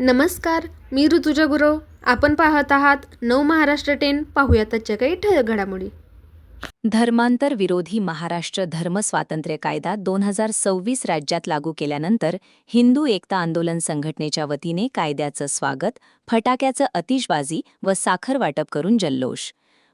नमस्कार, मी ऋतुजा गुरव. आपण पाहत आहात नव महाराष्ट्र 10. पाहूया त्याच्या काही ठळक घडामोडी. धर्मांतर विरोधी महाराष्ट्र धर्मस्वातंत्र्य कायदा 2026 राज्यात लागू केल्यानंतर हिंदू एकता आंदोलन संघटनेच्या वतीने कायद्याचं स्वागत, फटाक्याचं आतिषबाजी व साखर वाटप करून जल्लोष.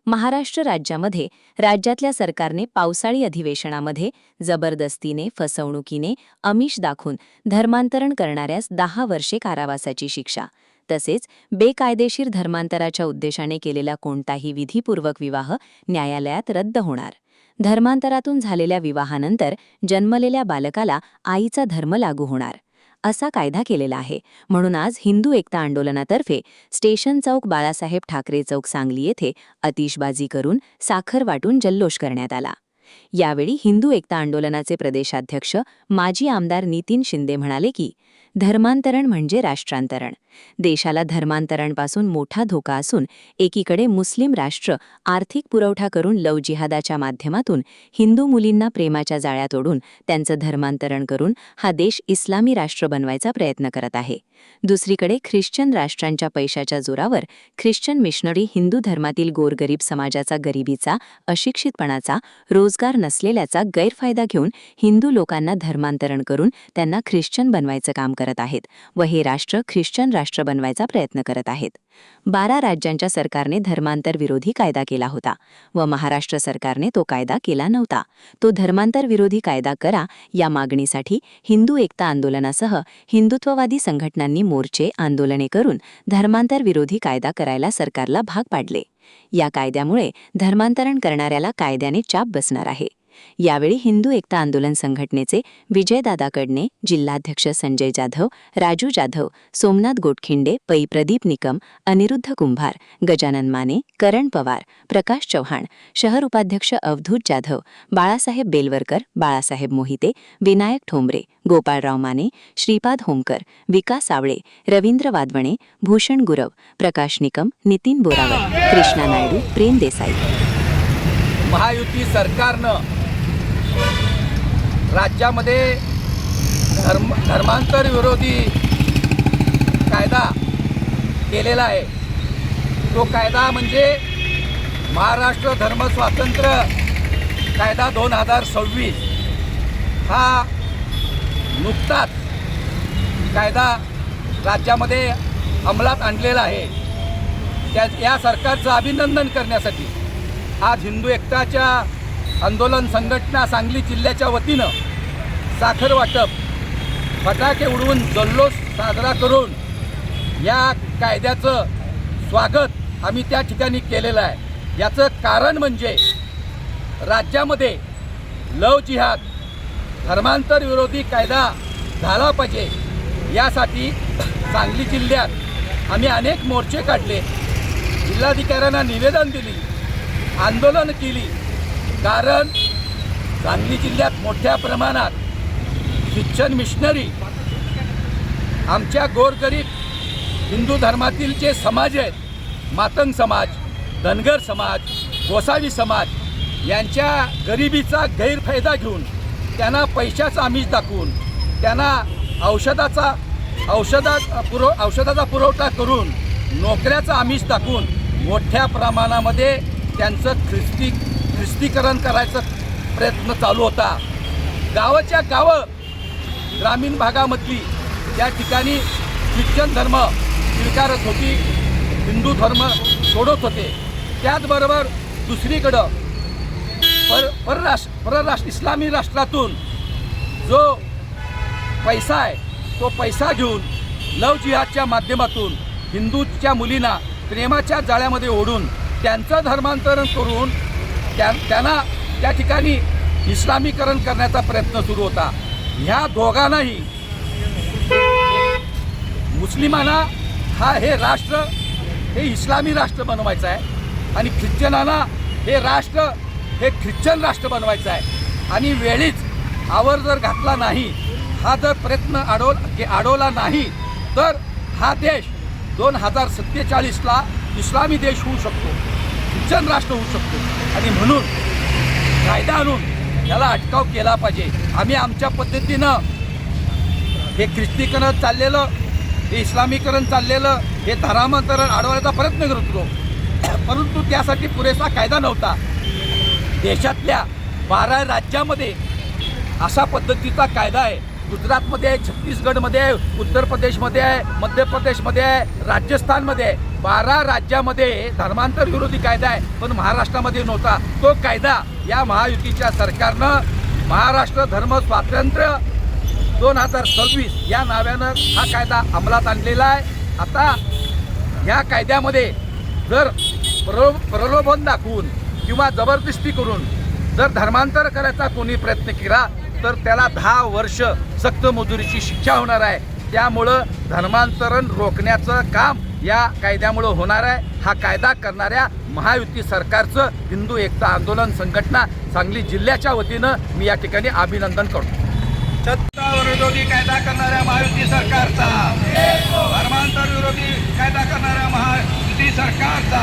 महाराष्ट्र राज्यामध्ये राज्यातल्या सरकारने पावसाळी अधिवेशनामध्ये जबरदस्तीने, फसवणुकीने, आमिष दाखवून धर्मांतरण करणाऱ्यास 10 वर्षे कारावासाची शिक्षा, तसेच बेकायदेशीर धर्मांतराच्या उद्देशाने केलेला कोणताही विधिपूर्वक विवाह न्यायालयात रद्द होणार. धर्मांतरातून झालेल्या विवाहानंतर जन्मलेल्या बालकाला आईचा धर्म लागू होणार, असा कायदा केलेला आहे. म्हणून आज हिंदू एकता आंदोलनातर्फे स्टेशन चौक, बाळासाहेब ठाकरे चौक, सांगली येथे आतिषबाजी करून साखर वाटून जल्लोष करण्यात आला. यावेळी हिंदू एकता आंदोलनाचे प्रदेशाध्यक्ष माजी आमदार नितीन शिंदे म्हणाले की धर्मांतरण म्हणजे राष्ट्रांतरण. देशाला धर्मांतरणपासून मोठा धोका असून एकीकडे मुस्लिम राष्ट्र आर्थिक पुरवठा करून लव जिहादाच्या माध्यमातून हिंदू मुलींना प्रेमाच्या जाळ्यात ओढून त्यांचं धर्मांतरण करून हा देश इस्लामी राष्ट्र बनवायचा प्रयत्न करत आहे. दुसरीकडे ख्रिश्चन राष्ट्रांच्या पैशाच्या जोरावर ख्रिश्चन मिशनरी हिंदू धर्मातील गोरगरीब समाजाचा गरिबीचा, अशिक्षितपणाचा, रोजगार नसलेल्याचा गैरफायदा घेऊन हिंदू लोकांना धर्मांतरण करून त्यांना ख्रिश्चन बनवायचं काम करत आहेत व हे राष्ट्र ख्रिश्चन राष्ट्र बनवायचा प्रयत्न करत आहेत. 12 राज्यांच्या सरकारने धर्मांतर विरोधी कायदा केला होता व महाराष्ट्र सरकारने तो कायदा केला नव्हता. तो धर्मांतर विरोधी कायदा करा या मागणीसाठी हिंदू एकता आंदोलनासह हिंदुत्ववादी संघटनांनी मोर्चे, आंदोलने करून धर्मांतर विरोधी कायदा करायला सरकारला भाग पाडले. या कायद्यामुळे धर्मांतरण करणाऱ्याला कायद्याने चाप बसणार आहे. यावेळी हिंदू एकता आंदोलन संघटनेचे विजयदादा कडणे, जिल्हाध्यक्ष संजय जाधव, राजू जाधव, सोमनाथ गोटखिंडे, पै प्रदीप निकम, अनिरुद्ध कुंभार, गजानन माने, करण पवार, प्रकाश चव्हाण, शहर उपाध्यक्ष अवधूत जाधव, बाळासाहेब बेलवरकर, बाळासाहेब मोहिते, विनायक ठोंबरे, गोपाळराव माने, श्रीपाद होमकर, विकास सावळे, रवींद्र वादवणे, भूषण गुरव, प्रकाश निकम, नितीन बोरावर, कृष्णा नायडू, प्रेम देसाई. महायुती सरकारनं राज्यामध्ये धर्मांतर विरोधी कायदा केलेला आहे. तो कायदा म्हणजे महाराष्ट्र धर्मस्वातंत्र्य कायदा 2026. हा नुकताच कायदा राज्यामध्ये अंमलात आणलेला आहे. या सरकारचं अभिनंदन करण्यासाठी आज हिंदू एकताच्या आंदोलन संघटना सांगली जिल्ह्याच्या वतीनं साखर वाटप, फटाके उडवून जल्लोष साजरा करून या कायद्याचं स्वागत आम्ही त्या ठिकाणी केलेलं आहे. याचं कारण म्हणजे राज्यामध्ये लव जिहाद, धर्मांतर विरोधी कायदा झाला पाहिजे. यासाठी सांगली जिल्ह्यात आम्ही अनेक मोर्चे काढले, जिल्हाधिकाऱ्यांना निवेदन दिली, आंदोलन केली. कारण सांगली जिल्ह्यात मोठ्या प्रमाणात ख्रिश्चन मिशनरी आमच्या गोरगरीब हिंदू धर्मातील जे समाज आहेत, मातंग समाज, धनगर समाज, गोसावी समाज, यांच्या गरिबीचा गैरफायदा घेऊन त्यांना पैशाचा आमिष दाखवून त्यांना औषधाचा पुरवठा करून नोकऱ्याचा आमिष दाखवून मोठ्या प्रमाणामध्ये त्यांचं ख्रिस्तीकरण करायचा प्रयत्न चालू होता. गावाच्या गावं, ग्रामीण भागामधली या ठिकाणी ख्रिश्चन धर्म स्वीकारत होती, हिंदू धर्म सोडत होते. त्याचबरोबर दुसरीकडं परराष्ट्र इस्लामी राष्ट्रातून जो पैसा आहे तो पैसा घेऊन लव जिहादच्या माध्यमातून हिंदूच्या मुलींना प्रेमाच्या जाळ्यामध्ये ओढून त्यांचं धर्मांतरण करून त्यांना त्या ठिकाणी इस्लामीकरण करण्याचा प्रयत्न सुरू होता. ह्या दोघांनाही, मुस्लिमांना हे राष्ट्र हे इस्लामी राष्ट्र बनवायचं आहे आणि ख्रिश्चनांना हे ख्रिश्चन राष्ट्र बनवायचं आहे. आणि वेळीच आवर जर घातला नाही, हा जर प्रयत्न अडवला नाही तर हा देश 2047ला इस्लामी देश होऊ शकतो, ख्रिश्चन राष्ट्र होऊ शकतो. आणि म्हणून कायदा आणून याला अटकाव केला पाहिजे. आम्ही आमच्या पद्धतीनं हे ख्रिस्तीकरण चाललेलं हे इस्लामीकरण चाललेलं हे धर्मांतरण अडवण्याचा प्रयत्न करत होतो, परंतु त्यासाठी पुरेसा कायदा नव्हता. देशातल्या 12 राज्यामध्ये अशा पद्धतीचा कायदा आहे. गुजरातमध्ये आहे, छत्तीसगडमध्ये आहे, उत्तर प्रदेशमध्ये आहे, मध्य प्रदेशमध्ये आहे, राजस्थानमध्ये आहे. 12 राज्यामध्ये धर्मांतर विरोधी कायदा आहे, पण महाराष्ट्रामध्ये नव्हता. तो कायदा या महायुतीच्या सरकारनं महाराष्ट्र धर्म स्वातंत्र्य 2026 या नावानं हा कायदा अंमलात आणलेला आहे. आता ह्या कायद्यामध्ये जर प्रलोभन दाखवून किंवा जबरदस्ती करून जर धर्मांतर करायचा कोणी प्रयत्न केला तर त्याला 10 वर्ष सक्त मजुरीची शिक्षा होणार आहे. त्यामुळं धर्मांतरण रोखण्याचं काम या कायद्यामुळं होणार आहे. हा कायदा करणाऱ्या महायुती सरकारचं हिंदू एकता आंदोलन संघटना सांगली जिल्ह्याच्या वतीनं मी या ठिकाणी अभिनंदन करतो. सत्ता विरोधी कायदा करणाऱ्या महायुती सरकारचा, धर्मांतर विरोधी कायदा करणाऱ्या महायुती सरकारचा